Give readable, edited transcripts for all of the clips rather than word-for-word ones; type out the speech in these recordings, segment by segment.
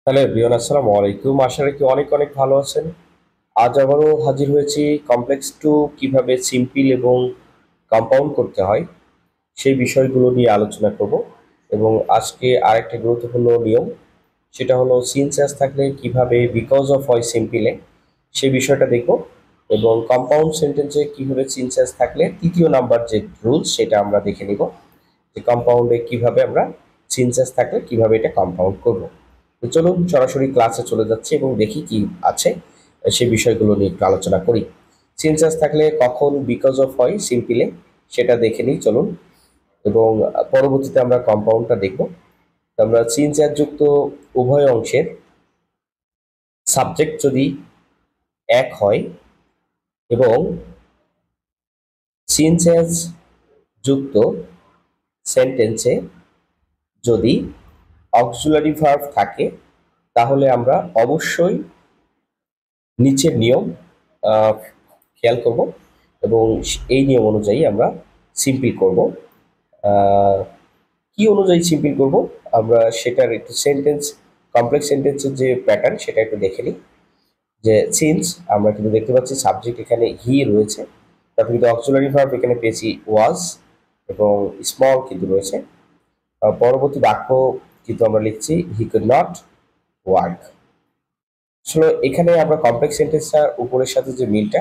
Hello everyone, আসসালামু আলাইকুম। আশা রাখি অনেক অনেক ভালো আছেন। আজ আবারও হাজির হয়েছি কমপ্লেক্স টু কিভাবে সিম্পল এবং কম্পাউন্ড করতে হয় সেই বিষয়গুলো নিয়ে আলোচনা করব। এবং আজকে আরেকটা গুরুত্বপূর্ণ নিয়ম, সেটা হলো সিন চেঞ্জ থাকলে কিভাবে বিকজ অফ হয় সিম্পলে সেই বিষয়টা দেখব। এবং কম্পাউন্ড সেন্টেন্সে কিভাবে সিন চেঞ্জ থাকলে তৃতীয় নাম্বার যে রুলস সেটা আমরা দেখে নিব, যে কম্পাউন্ডে কিভাবে আমরা সিন চেঞ্জ থাকলে কিভাবে এটা কম্পাউন্ড করব। তো চলুন সরাসরি ক্লাসে চলে যাচ্ছি এবং দেখি কি আছে সেই বিষয়গুলো নিয়ে একটু আলোচনা করি। সিনচাস থাকলে কখন বিকজ অফ হয় সিম্পলে সেটা দেখে নিই চলুন। এবং পরবর্তীতে আমরা কম্পাউন্ডটা দেখব। তো আমরা সিনচাস যুক্ত উভয় অংশের সাবজেক্ট যদি এক হয় এবং সিনচাস যুক্ত সেন্টেন্সে যদি অক্সিলারি ভার্ব থাকে, তাহলে আমরা অবশ্যই নিচের নিয়ম আহ, খেয়াল করব এবং এই নিয়ম অনুযায়ী আমরা সিম্পল করব। আহ, কি অনুযায়ী সিম্পল করব আমরা সেটার একটু সেন্টেন্স, কমপ্লেক্স সেন্টেন্সের যে প্যাটার্ন সেটা একটু দেখে নিই। যে সিন্স আমরা কিন্তু দেখতে পাচ্ছি সাবজেক্ট এখানে হি রয়েছে, তারপর কিন্তু অক্সিলারি ভার্ব এখানে পেয়েছি ওয়াজ এবং স্মল কিন্তু রয়েছে। পরবর্তী বাক্য কিন্তু আমরা লিখছি হি কুড নট ওয়ার্ক। আসলে এখানে আমরা কমপ্লেক্স সেন্টেন্সটার উপরের সাথে যে মিলটা,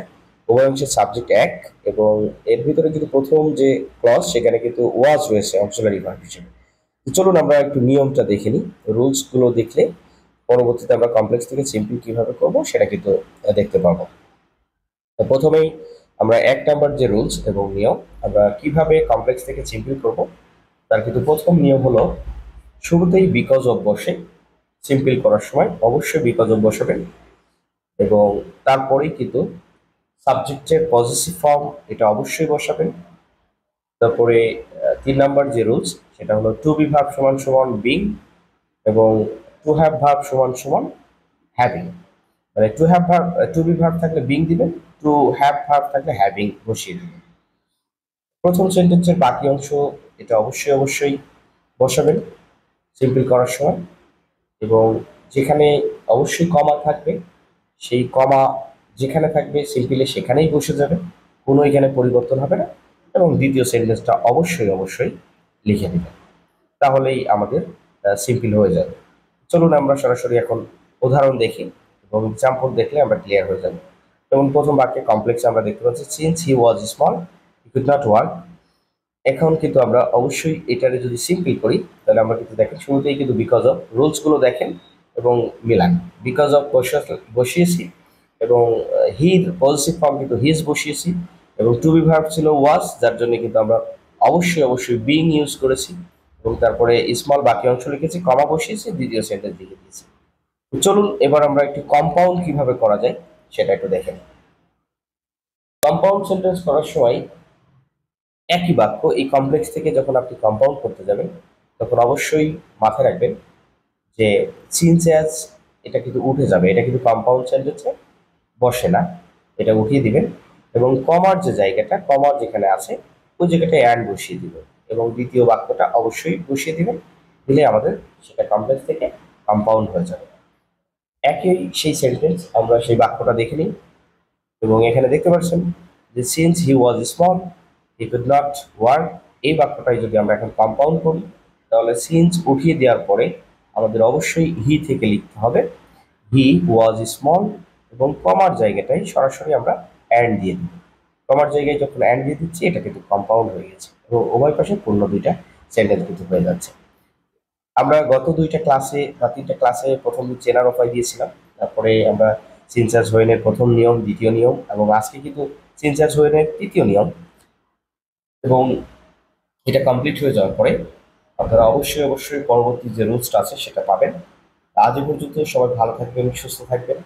উভয় অংশের সাবজেক্ট এক এবং এর ভিতরে কিন্তু প্রথম যে ক্লজ সেখানে কিন্তু ওয়াজ রয়েছে অক্সিলারি ভার্ব হিসেবে। তো চলুন আমরা একটু নিয়মটা দেখে নিই। রুলস গুলো দেখলে পরবর্তীতে আমরা কমপ্লেক্স থেকে সিম্পল কিভাবে করব সেটা কিন্তু দেখতে পাবো। তো প্রথমেই আমরা এক নাম্বার যে রুলস এবং নিয়ম, আমরা কিভাবে কমপ্লেক্স থেকে সিম্পল করব তার কিন্তু প্রথম নিয়ম হলো শুরুতেই বিকজ অফ বসে। সিম্পল করার সময় অবশ্যই বিকজ অফ বসাবেন এবং তারপরেই কিন্তু সাবজেক্টের পজিটিভ ফর্ম এটা অবশ্যই বসাবেন। তারপরে ৩ নাম্বার যে রুলস সেটা হলো টু বি ভার্ব সমান সমান বিং এবং টু হ্যাভ ভার্ব সমান সমান হ্যাভিং। মানে to have verb, to be verb থাকলে বিং দিবেন, টু হ্যাভ ভার্ব থাকলে হ্যাভিং বসিয়ে দিবেন। প্রথম সেন্টেন্সের বাকি অংশ এটা অবশ্যই অবশ্যই বসাবেন সিম্পল করার সময়। এবং যেখানে অবশ্যই কমা থাকবে সেই কমা যেখানে থাকবে সিম্পলি সেখানেই বসে যাবে, কোনো এখানে পরিবর্তন হবে না। এবং দ্বিতীয় সেন্টেন্সটা অবশ্যই অবশ্যই লিখে নেবেন, তাহলেই আমাদের সিম্পল হয়ে যাবে। চলুন আমরা সরাসরি এখন উদাহরণ দেখি এবং এক্সাম্পল দেখলে আমরা ক্লিয়ার হয়ে যাবে। যেমন প্রথম বাক্যে কমপ্লেক্স আমরা দেখতে পাচ্ছি since he was small he could not work. এখন কিন্তু আমরা অবশ্যই এটারে যদি সিম্পল করি তাহলে আমরা কিন্তু দেখেন শুরুতেই কিন্তু বিকজ অফ রুলসগুলো দেখেন এবং মিলান। বিকজ অফ বসিয়েছি এবং হির পজিটিভ ফর্ম কিন্তু হিজ বসিয়েছি এবং টু বি ভার্ব ছিল ওয়াজ, যার জন্য কিন্তু আমরা অবশ্যই অবশ্যই বিং ইউজ করেছি এবং তারপরে স্মল বাকি অংশ লিখেছি, কমা বসিয়েছি, দ্বিতীয় সেন্টেন্স লিখে দিয়েছি। তো চলুন এবার আমরা একটু কম্পাউন্ড কিভাবে করা যায় সেটা একটু দেখেন। কম্পাউন্ড সেন্টেন্স করার সময় একই বাক্য এই কমপ্লেক্স থেকে যখন আপনি কম্পাউন্ড করতে যাবেন তখন অবশ্যই মাথায় রাখবেন যে সিন্স অ্যাজ এটা কিন্তু উঠে যাবে, এটা কিন্তু কম্পাউন্ড সেন্টেন্সে বসে না, এটা উঠিয়ে দিবেন এবং কমার যে জায়গাটা, কমার যেখানে আছে ওই জায়গাটা অ্যান্ড বসিয়ে দিবেন এবং দ্বিতীয় বাক্যটা অবশ্যই বসিয়ে দিবেন। দিলে আমাদের সেটা কমপ্লেক্স থেকে কম্পাউন্ড হয়ে যাবে। একই সেই সেন্টেন্স আমরা সেই বাক্যটা দেখে নিই এবং এখানে দেখতে পাচ্ছেন যে since he was small he could not work. এই বাক্যটাই যদি আমরা এখন কম্পাউন্ড করি তাহলে সিন্স উঠিয়ে দেওয়ার পরে আমাদের অবশ্যই হি থেকে লিখতে হবে হি ওয়াজ স্মল এবং কমার জায়গাটাই সরাসরি আমরা অ্যান্ড দিয়ে দিই। কমার জায়গায় যখন অ্যান্ড দিয়ে দিচ্ছি এটা কিন্তু কম্পাউন্ড হয়ে গেছে এবং উভয় পাশে পূর্ণ দুইটা সেন্টেন্স কিন্তু হয়ে যাচ্ছে। আমরা গত দুইটা ক্লাসে বা তিনটা ক্লাসে প্রথম চেনার উপায় দিয়েছিলাম, তারপরে আমরা সিনচার্জ হোয়েনের প্রথম নিয়ম, দ্বিতীয় নিয়ম এবং আজকে কিন্তু সিনচার্জ হোয়েনের তৃতীয় নিয়ম। এবং এটা কমপ্লিট হয়ে যাওয়ার পরে আপনারা অবশ্যই অবশ্যই পরবর্তী যে রুলসটা আছে সেটা পাবেন। আজ এ পর্যন্ত সবাই ভালো থাকবেন, সুস্থ থাকবেন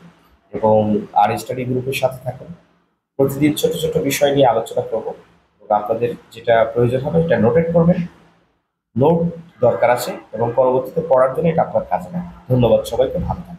এবং আর স্টাডি গ্রুপের সাথে থাকুন। প্রতিদিন ছোট ছোট বিষয় নিয়ে আলোচনা করব এবং আপনাদের যেটা প্রয়োজন হবে এটা নোটেট করবেন। নোট দরকার আছে এবং পরবর্তীতে পড়ার জন্য এটা আপনার কাজে লাগবে। ধন্যবাদ সবাইকে, ভালো থাকবেন।